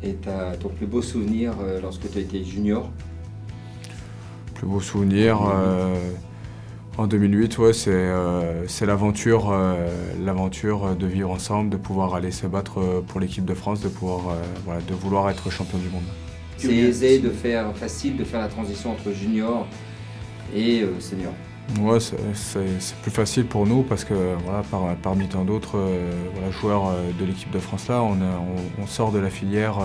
Et ton plus beau souvenir lorsque tu as été junior? Plus beau souvenir en 2008, ouais, c'est l'aventure de vivre ensemble, de pouvoir aller se battre pour l'équipe de France, de vouloir être champion du monde. C'est aisé facile de faire la transition entre junior et senior? Ouais, c'est plus facile pour nous parce que voilà, parmi tant d'autres joueurs de l'équipe de France là, on sort de la filière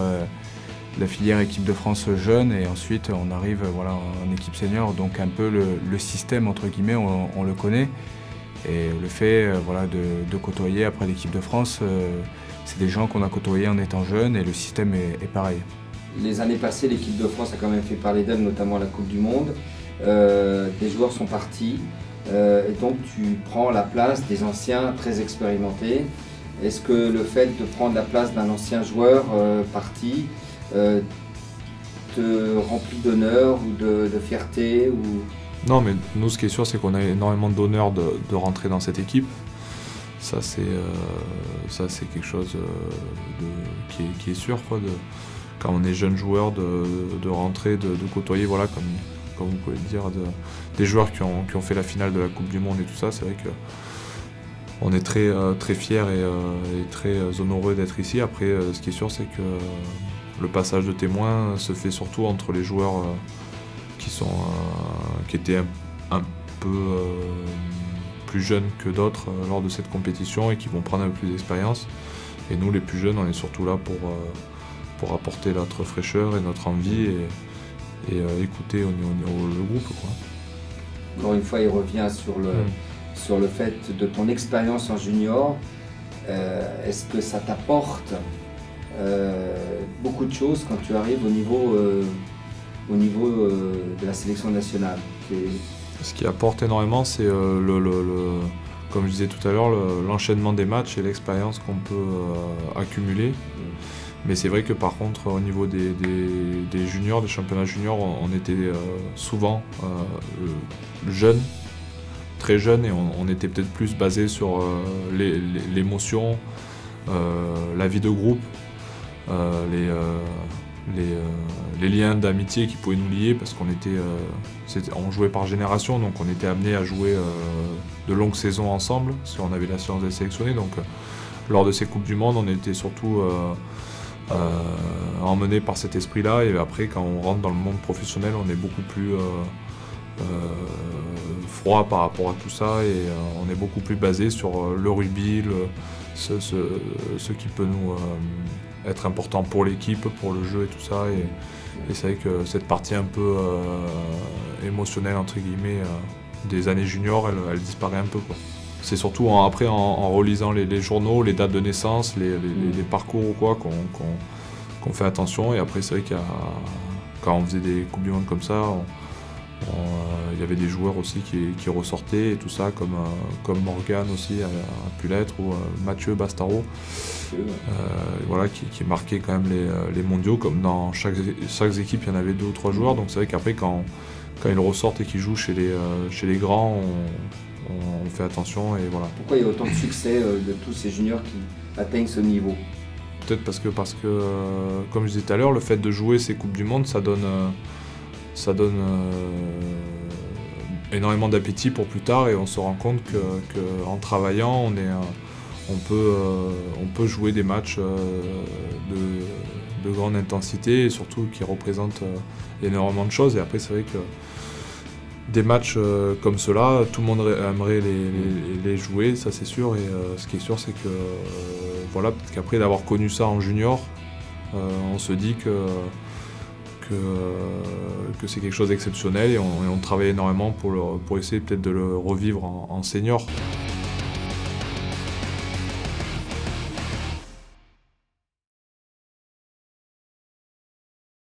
équipe de France jeune et ensuite on arrive en équipe senior, donc un peu le système entre guillemets on le connaît, et le fait de côtoyer après l'équipe de France, c'est des gens qu'on a côtoyés en étant jeunes et le système est pareil. Les années passées, l'équipe de France a quand même fait parler d'elle, notamment à la Coupe du Monde. Des joueurs sont partis et donc tu prends la place des anciens très expérimentés. Est-ce que le fait de prendre la place d'un ancien joueur parti te remplit d'honneur ou de fierté ou... Non, mais nous, ce qui est sûr, c'est qu'on a énormément d'honneur de rentrer dans cette équipe. Ça, c'est quelque chose qui est sûr, quoi, quand on est jeune joueur, de rentrer, de côtoyer, voilà, comme vous pouvez le dire, des joueurs qui ont fait la finale de la Coupe du Monde et tout ça. C'est vrai qu'on est très fiers et très honoreux d'être ici. Après, ce qui est sûr, c'est que le passage de témoin se fait surtout entre les joueurs qui étaient un peu plus jeunes que d'autres lors de cette compétition et qui vont prendre un peu plus d'expérience. Et nous, les plus jeunes, on est surtout là pour apporter notre fraîcheur et notre envie et écouter le groupe, quoi. Encore une fois, il revient sur le fait de ton expérience en junior. Est-ce que ça t'apporte beaucoup de choses quand tu arrives au niveau de la sélection nationale? Ce qui apporte énormément, c'est comme je disais tout à l'heure, l'enchaînement des matchs et l'expérience qu'on peut accumuler. Mais c'est vrai que par contre, au niveau des juniors, des championnats juniors, on était souvent jeunes, très jeunes, et on était peut-être plus basé sur l'émotion, la vie de groupe, les liens d'amitié qui pouvaient nous lier, parce on jouait par génération, donc on était amené à jouer de longues saisons ensemble, si on avait la chance d'être sélectionné. Donc lors de ces Coupes du Monde, on était surtout emmené par cet esprit-là, et après quand on rentre dans le monde professionnel, on est beaucoup plus froid par rapport à tout ça, et on est beaucoup plus basé sur le rugby, ce qui peut nous être important pour l'équipe, pour le jeu et tout ça, et c'est vrai que cette partie un peu émotionnelle entre guillemets des années juniors, elle disparaît un peu, quoi. C'est surtout après en relisant les journaux, les dates de naissance, les parcours ou quoi qu'on fait attention. Et après, c'est vrai quand on faisait des Coupes du Monde comme ça, il y avait des joueurs aussi qui ressortaient et tout ça, comme Morgan aussi a pu l'être, ou Mathieu Bastaro, qui marquaient quand même les mondiaux. Comme dans chaque équipe, il y en avait 2 ou 3 joueurs. Donc c'est vrai qu'après, quand ils ressortent et qu'ils jouent chez les grands, on fait attention, et voilà. Pourquoi il y a autant de succès de tous ces juniors qui atteignent ce niveau? Peut-être parce que comme je disais tout à l'heure, le fait de jouer ces Coupes du Monde, ça donne énormément d'appétit pour plus tard, et on se rend compte qu'en travaillant, on peut jouer des matchs de grande intensité, et surtout qui représentent énormément de choses. Et après, c'est vrai que des matchs comme ceux-là, tout le monde aimerait les jouer, ça c'est sûr. Et ce qui est sûr, c'est que peut-être qu'après d'avoir connu ça en junior, on se dit que c'est quelque chose d'exceptionnel, et on travaille énormément pour essayer peut-être de le revivre en senior.